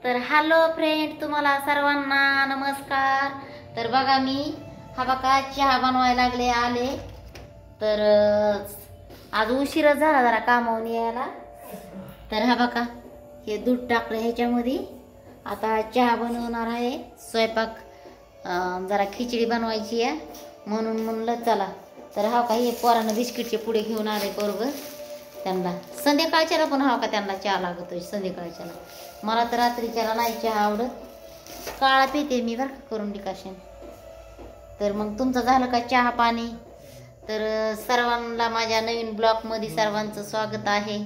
तर hello friend, तुम्हाला सर्वांना नमस्कार। तर बघा मी हा बघा चहा बनवायला लागले आले। तर आज उशीर झाला जरा कामावून यायला। तर हा बघा हे दूध टाकलं ह्याच्यामध्ये। आता चहा बनवणार आहे, स्वयंपाक जरा खिचडी बनवायची आहे म्हणून म्हणलं चला। तर हा का हे पोरांना बिस्किटचे पुडे घेऊन आले बरोबर त्यांना। संध्याकाळच्याला पण हा का त्यांना चहा लागतोय संध्याकाळच्याला। मला तर रात्रीच्याला नाही चहा आवडत, काळा पिते मी बरं का करून डिकाशन। तर मग तुमचं झालं का चहा पाणी? तर सर्वांना माझ्या नवीन ब्लॉगमध्ये सर्वांचं स्वागत आहे।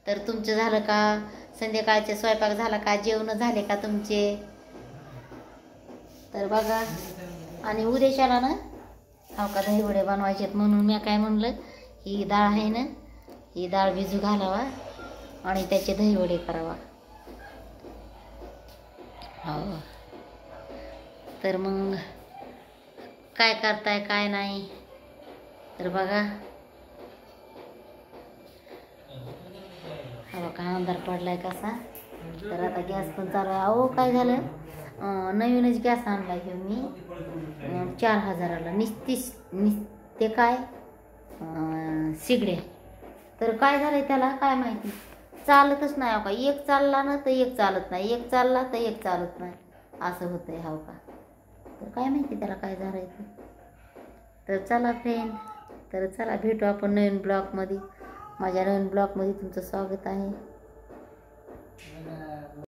तर तुमचं झालं का? संध्याकाळचे स्वयंपाक झाला का? जेवण झाले का तुमचे? तर बघा, आणि उद्याच्याला ना हा का दही वडे बनवायचे म्हणून मी काय म्हणलं, ही डाळ आहे ना, ही डाळ भिजू घालावा आणि त्याचे दही वडे करावा। हो, तर मग काय करताय काय नाही तर बघा। हा बघा अंधार पडलाय कसा। तर आता गॅस पण चालू आहे। अहो काय झालं, नवीनच गॅस आणला हे मी 4000ला निस्ते काय सिगड्या। तर काय झालंय त्याला काय माहिती, चालतच नाही। हो का एक चालला ना तर एक चालत नाही, एक चालला तर एक चालत नाही, असं होतंय। हो का, तर काय माहिती त्याला काय झालंय ते। तर चला फ्रेंड, तर चला भेटू आपण नवीन ब्लॉगमध्ये। माझ्या नवीन ब्लॉगमध्ये तुमचं स्वागत आहे।